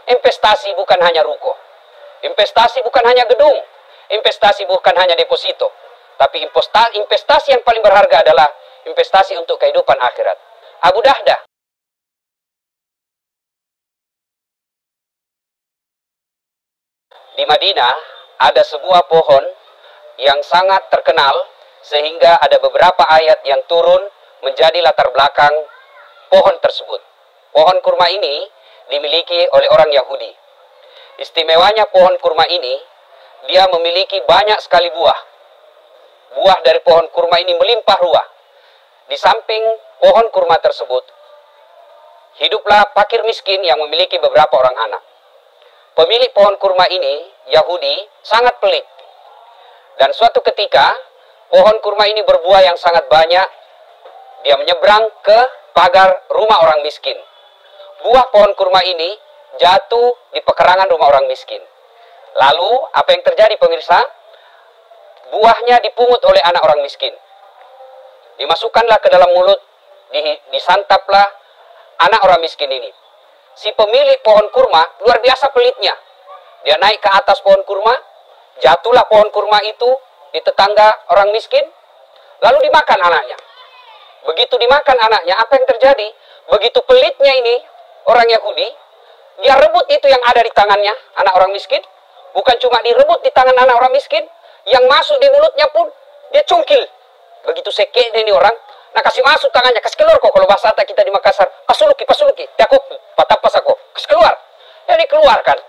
investasi bukan hanya ruko, investasi bukan hanya gedung, investasi bukan hanya deposito, tapi investasi yang paling berharga adalah investasi untuk kehidupan akhirat. Abu Dahdah di Madinah ada sebuah pohon yang sangat terkenal sehingga ada beberapa ayat yang turun menjadi latar belakang pohon tersebut. Pohon kurma ini dimiliki oleh orang Yahudi. Istimewanya pohon kurma ini, dia memiliki banyak sekali buah. Buah dari pohon kurma ini melimpah ruah. Di samping pohon kurma tersebut, hiduplah fakir miskin yang memiliki beberapa orang anak. Pemilik pohon kurma ini, Yahudi, sangat pelit. Dan suatu ketika, pohon kurma ini berbuah yang sangat banyak. Dia menyeberang ke pagar rumah orang miskin. Buah pohon kurma ini jatuh di pekarangan rumah orang miskin. Lalu, apa yang terjadi pemirsa? Buahnya dipungut oleh anak orang miskin. Dimasukkanlah ke dalam mulut, disantaplah anak orang miskin ini. Si pemilik pohon kurma luar biasa pelitnya. Dia naik ke atas pohon kurma, jatuhlah pohon kurma itu di tetangga orang miskin, lalu dimakan anaknya. Begitu dimakan anaknya, apa yang terjadi? Begitu pelitnya ini orang Yahudi, dia rebut itu yang ada di tangannya anak orang miskin. Bukan cuma direbut di tangan anak orang miskin, yang masuk di mulutnya pun dia cungkil. Begitu sekeknya ini orang, nah kasih masuk tangannya, kasih keluar kok, kalau bahasa kita di Makassar, pasuluki, tiakuk, patapas aku, kasih keluar. Ya dikeluarkan.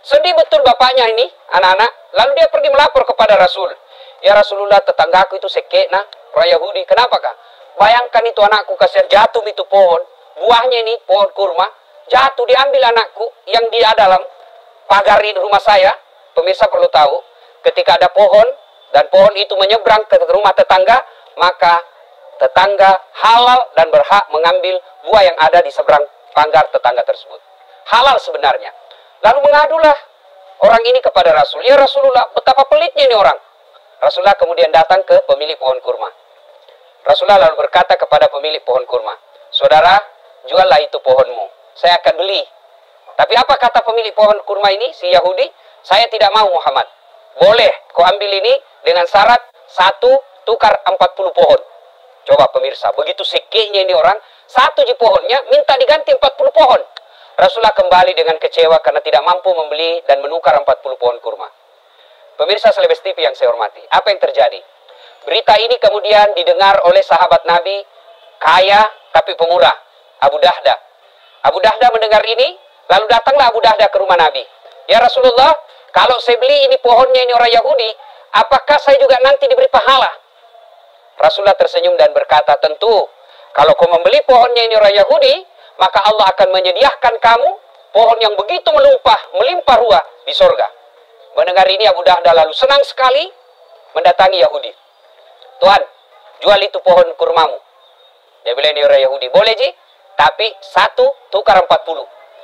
Sedih betul bapaknya ini, anak-anak, lalu dia pergi melapor kepada Rasul. Ya Rasulullah, tetanggaku itu sekekna, orang Yahudi, kenapa kah? Bayangkan itu anakku, kasihan jatuh itu pohon, buahnya ini, pohon kurma, jatuh, diambil anakku, yang di dalam pagar di rumah saya. Pemirsa perlu tahu, ketika ada pohon, dan pohon itu menyeberang ke rumah tetangga, maka tetangga halal dan berhak mengambil buah yang ada di seberang pagar tetangga tersebut. Halal sebenarnya. Lalu mengadulah orang ini kepada Rasul. Ya Rasulullah, betapa pelitnya ini orang. Rasulullah kemudian datang ke pemilik pohon kurma. Rasulullah lalu berkata kepada pemilik pohon kurma, saudara, juallah itu pohonmu, saya akan beli. Tapi apa kata pemilik pohon kurma ini, si Yahudi? Saya tidak mau Muhammad. Boleh kau ambil ini dengan syarat 1 tukar 40 pohon. Coba pemirsa, begitu sekenya ini orang, 1 ji pohonnya minta diganti 40 pohon. Rasulullah kembali dengan kecewa karena tidak mampu membeli dan menukar 40 pohon kurma. Pemirsa Selebes TV yang saya hormati, apa yang terjadi? Berita ini kemudian didengar oleh sahabat Nabi, kaya tapi pemurah, Abu Dahdah. Abu Dahdah mendengar ini, lalu datanglah Abu Dahdah ke rumah Nabi. Ya Rasulullah, kalau saya beli ini pohonnya ini orang Yahudi, apakah saya juga nanti diberi pahala? Rasulullah tersenyum dan berkata, tentu, kalau kau membeli pohonnya ini orang Yahudi, maka Allah akan menyediakan kamu pohon yang begitu melimpah ruah di sorga. Mendengar ini Abu Dahdah lalu senang sekali mendatangi Yahudi. Tuhan, jual itu pohon kurmamu. Dia bilang ini orang Yahudi, boleh ji, tapi 1 tukar 40.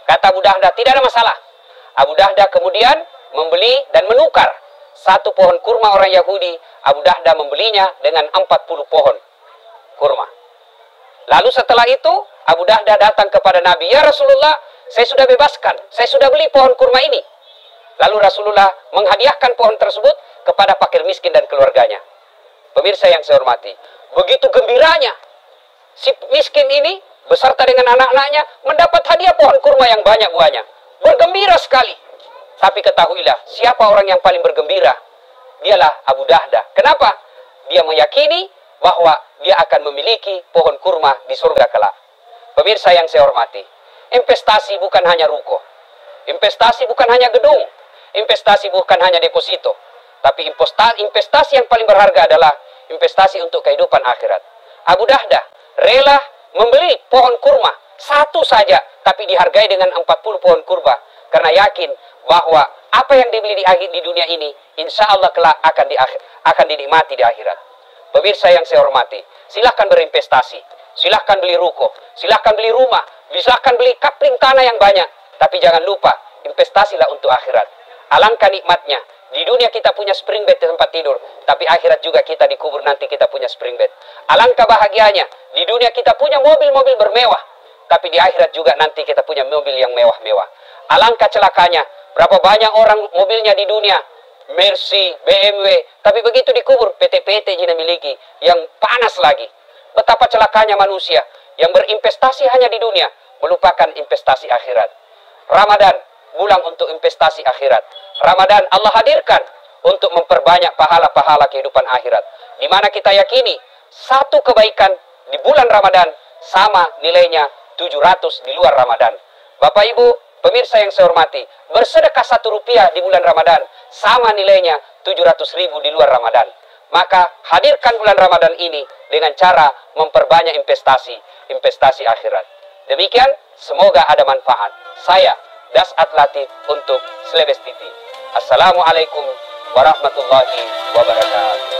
Kata Abu Dahdah, tidak ada masalah. Abu Dahdah kemudian membeli dan menukar 1 pohon kurma orang Yahudi. Abu Dahdah membelinya dengan 40 pohon kurma. Lalu setelah itu Abu Dahdah datang kepada Nabi, ya Rasulullah, saya sudah bebaskan, saya sudah beli pohon kurma ini. Lalu Rasulullah menghadiahkan pohon tersebut kepada fakir miskin dan keluarganya. Pemirsa yang saya hormati, begitu gembiranya si miskin ini beserta dengan anak-anaknya mendapat hadiah pohon kurma yang banyak buahnya. Bergembira sekali. Tapi ketahuilah, siapa orang yang paling bergembira? Dialah Abu Dahdah. Kenapa? Dia meyakini bahwa dia akan memiliki pohon kurma di surga kelak. Pemirsa yang saya hormati, investasi bukan hanya ruko, investasi bukan hanya gedung, investasi bukan hanya deposito, tapi investasi yang paling berharga adalah investasi untuk kehidupan akhirat. Abu Dahdah rela membeli pohon kurma 1 saja, tapi dihargai dengan 40 pohon kurma, karena yakin bahwa apa yang dibeli di dunia ini, insya Allah kelak akan dinikmati di akhirat. Pemirsa yang saya hormati, silahkan berinvestasi, silahkan beli ruko, silahkan beli rumah, silahkan beli kapling tanah yang banyak, tapi jangan lupa, investasilah untuk akhirat. Alangkah nikmatnya, di dunia kita punya spring bed tempat tidur, tapi akhirat juga kita dikubur nanti kita punya spring bed. Alangkah bahagianya, di dunia kita punya mobil-mobil bermewah, tapi di akhirat juga nanti kita punya mobil yang mewah-mewah. Alangkah celakanya, berapa banyak orang mobilnya di dunia, Mercy, BMW, tapi begitu dikubur, PT-PT yang miliki, yang panas lagi. Betapa celakanya manusia yang berinvestasi hanya di dunia, melupakan investasi akhirat. Ramadan, bulan untuk investasi akhirat. Ramadan Allah hadirkan untuk memperbanyak pahala-pahala kehidupan akhirat. Di mana kita yakini, satu kebaikan di bulan Ramadan sama nilainya 700 di luar Ramadan. Bapak Ibu, pemirsa yang saya hormati, bersedekah 1 rupiah di bulan Ramadan sama nilainya 700.000 di luar Ramadan. Maka hadirkan bulan Ramadan ini dengan cara memperbanyak investasi akhirat. Demikian, semoga ada manfaat. Saya, Das'at Latif untuk Slebes TV. Assalamualaikum warahmatullahi wabarakatuh.